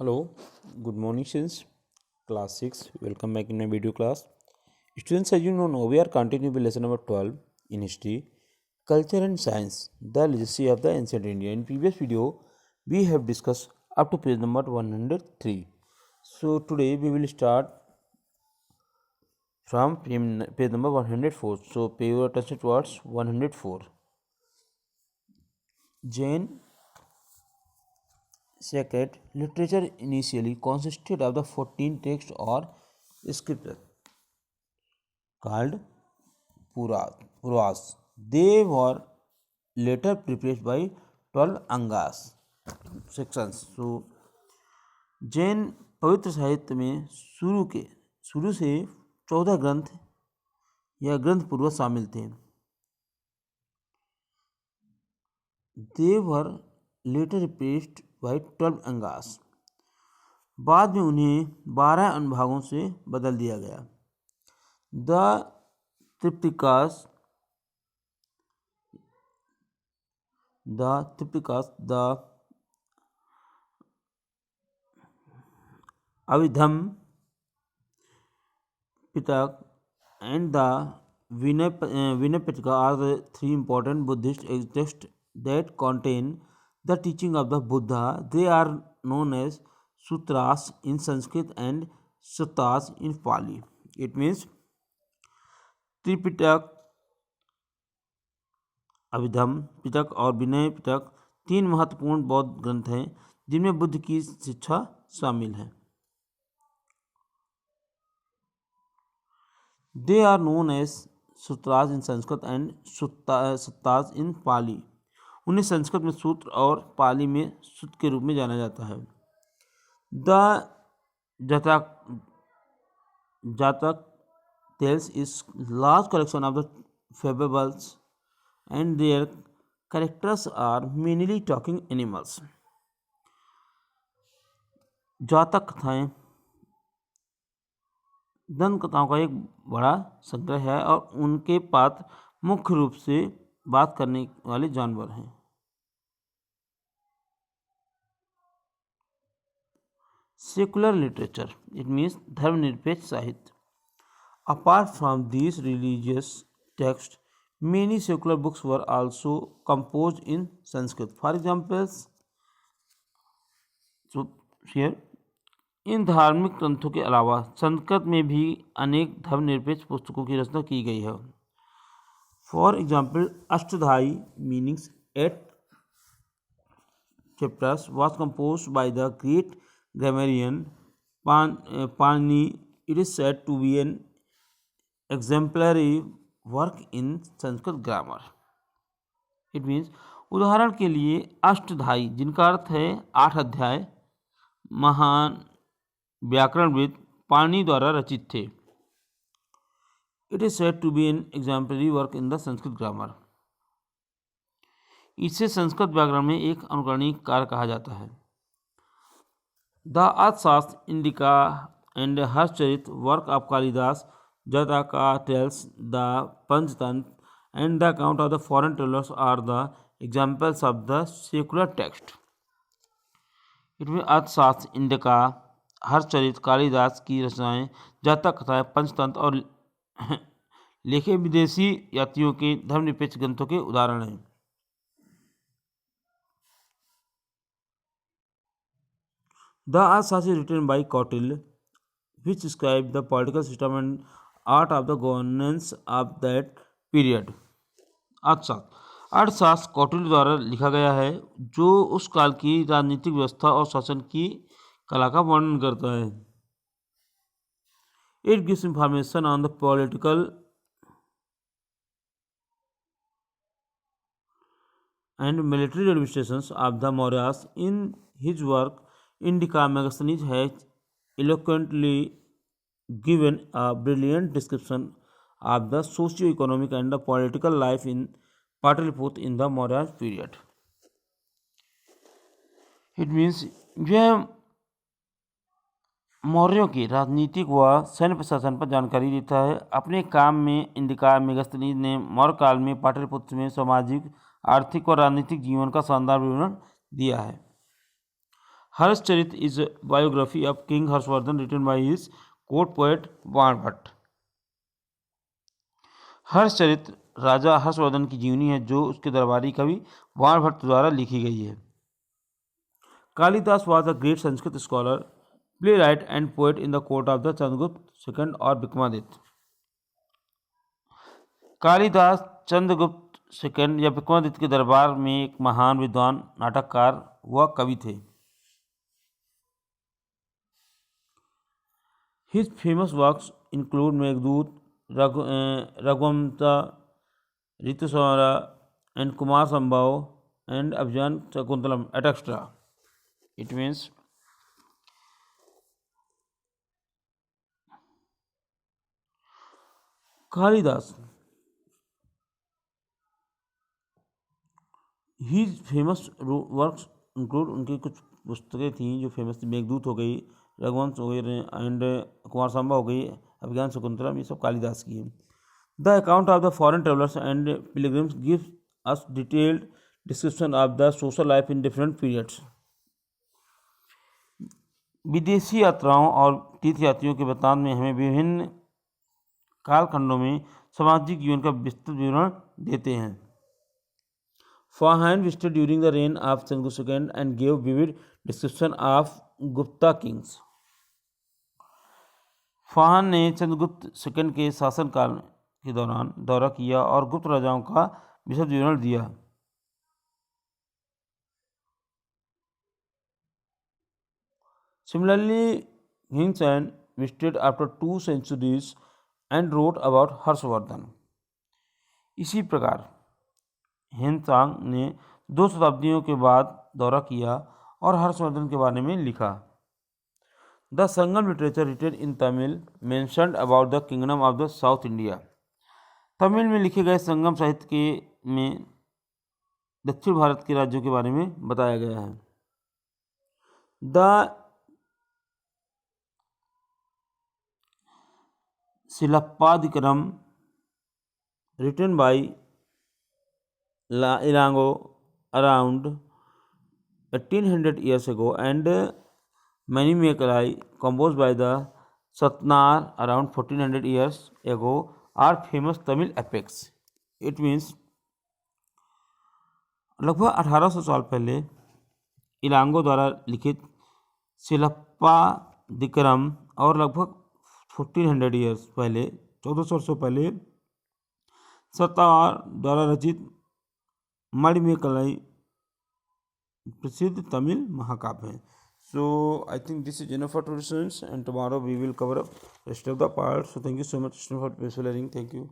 Hello, good morning students. Class 6, welcome back in my video class. Students, as you know, we are continuing with lesson number 12 in history, culture and science, the legacy of the ancient India. In previous video, we have discussed up to page number 103. So today we will start from page number 104. So pay your attention towards 104. Jain sacred literature initially consisted of the 14 texts or scriptures called Puras. They were later replaced by 12 Angas sections. So Jain पवित्र साहित्य में शुरू से 14 ग्रंथ या ग्रंथ पूर्वज शामिल थे. They were later replaced by 12 angas. बाद में उन्हें 12 अनुभागों से बदल दिया गया. The Tripitakas, the Abhidhamma Pitaka and the Vinay Pitaka are the three important Buddhist texts that contain the teaching of the Buddha. They are known as sutras in Sanskrit and suttas in Pali. It means Tripitaka, Abhidhamma Pitaka और विनय पिटक तीन महत्वपूर्ण बौद्ध ग्रंथ हैं जिनमें बुद्ध की शिक्षा शामिल है. They are known as sutras in Sanskrit and suttas in Pali. उन्हें संस्कृत में सूत्र और पाली में सुत के रूप में जाना जाता है. The Jatak Tales is large collection of the fables and their characters are mainly talking animals. जातक कथाएं दंत कथाओं का एक बड़ा संग्रह है और उनके पात्र मुख्य रूप से बात करने वाले जानवर हैं. सेकुलर लिटरेचर, इट मीन्स धर्मनिरपेक्ष साहित्य. Apart from this religious text, many secular books were also composed in Sanskrit. For examples, इन धार्मिक ग्रंथों के अलावा संस्कृत में भी अनेक धर्मनिरपेक्ष पुस्तकों की रचना की गई है. For example, Ashtadhyayi meanings 8 chapters was composed by the great grammarian Panini. It is said to be an exemplary work in Sanskrit grammar. It means, उदाहरण के लिए अष्टधाई जिनका अर्थ है 8 अध्याय महान व्याकरणविद पाणिनि द्वारा रचित थे. It is said to be an exemplary work in the Sanskrit grammar. इसे संस्कृत व्याकरण में एक अनुकरणीय कार्य कहा जाता है. The Arthashastra Indica and Harshacharita work of Kalidas, Jataka tales, the Panchatantra and the account of the foreign travellers are the examples of the secular text. इनमें अर्थशास्त्र इंडिका, हर्षचरित, कालिदास की रचनाएं, जातक कथाएं, पंचतंत्र और लिखे विदेशी यात्रियों के धर्मनिरपेक्ष ग्रंथों के उदाहरण हैं. The Arthashastra written by Kautilya which describe the political system and art of the governance of that period. अर्थशास्त्र कौटिल्य द्वारा लिखा गया है जो उस काल की राजनीतिक व्यवस्था और शासन की कला का वर्णन करता है. It gives information on the political and military administrations of the Mauryas. In his work, Indica, Megasthenes has eloquently given a brilliant description of the socio-economic and the political life in Pataliputra in the Maurya period. It means, यह मौर्यों के राजनीतिक व सैन्य प्रशासन पर जानकारी देता है. अपने काम में इंडिका मेगास्थनीज ने मौर्य काल में पाटलिपुत्र में सामाजिक, आर्थिक और राजनीतिक जीवन का शानदार विवरण दिया है. Harshacharita is biography of king Harshavardhan written by his court poet Banabhatta. Harshacharita राजा हर्षवर्धन की जीवनी है जो उसके दरबारी कवि बाणभट्ट द्वारा लिखी गई है। Kalidas was a great Sanskrit scholar, playwright and poet in the court of the Chandragupta II और विक्रमादित्य। कालिदास चंद्रगुप्त सेकंड या विक्रमादित्य के दरबार में एक महान विद्वान, नाटककार व कवि थे। His famous works include Meghdoot, Raghuvansh, Ritusamhara and Kumar संभव and अभियान Shakuntalam etc. It means Kalidas he famous works include, उनकी कुछ पुस्तकें थीं जो फेमस थी। मेघदूत हो गई, रघुवंश हो गई एंड कुमार संभव हो गई, अभिज्ञान शकुंतलम, ये सब कालिदास की है। The account of the foreign travellers and pilgrims gives us detailed description of the social life in different periods. विदेशी यात्राओं और तीर्थयात्रियों के वृत्तांत में हमें विभिन्न कालखंडों में सामाजिक जीवन का विस्तृत विवरण देते हैं। Fahien visited during the reign of Chandragupta II and gave vivid description of Gupta kings. Fahien ने चंद्रगुप्त II के शासनकाल के दौरान दौरा किया और गुप्त राजाओं का विशद विवरण दिया। Similarly, Hinshan visited after 2 centuries and wrote about Harshvardhan. इसी प्रकार हिंसांग ने 2 शताब्दियों के बाद दौरा किया और हर्षवर्धन के बारे में लिखा। The Sangam literature written in Tamil mentioned about the kingdom of the south India. Tamil में लिखे गए संगम साहित्य के में दक्षिण भारत के राज्यों के बारे में बताया गया है। The Silappatikaram written by Ilango around 1800 years ago and Manimekalai composed by the Satnar around 1400 years ago are famous Tamil epics. It means लगभग 1800 साल पहले इलांगो द्वारा लिखित शिलप्पादिक्रम और लगभग 1400 ईयर्स पहले 1400 वर्षों पहले सत्तावार द्वारा रचित मणिमेकलाई प्रसिद्ध तमिल महाकाव्य है। So I think this is enough for today students and tomorrow we will cover up rest of the part. So thank you so much for patient hearing. Thank you.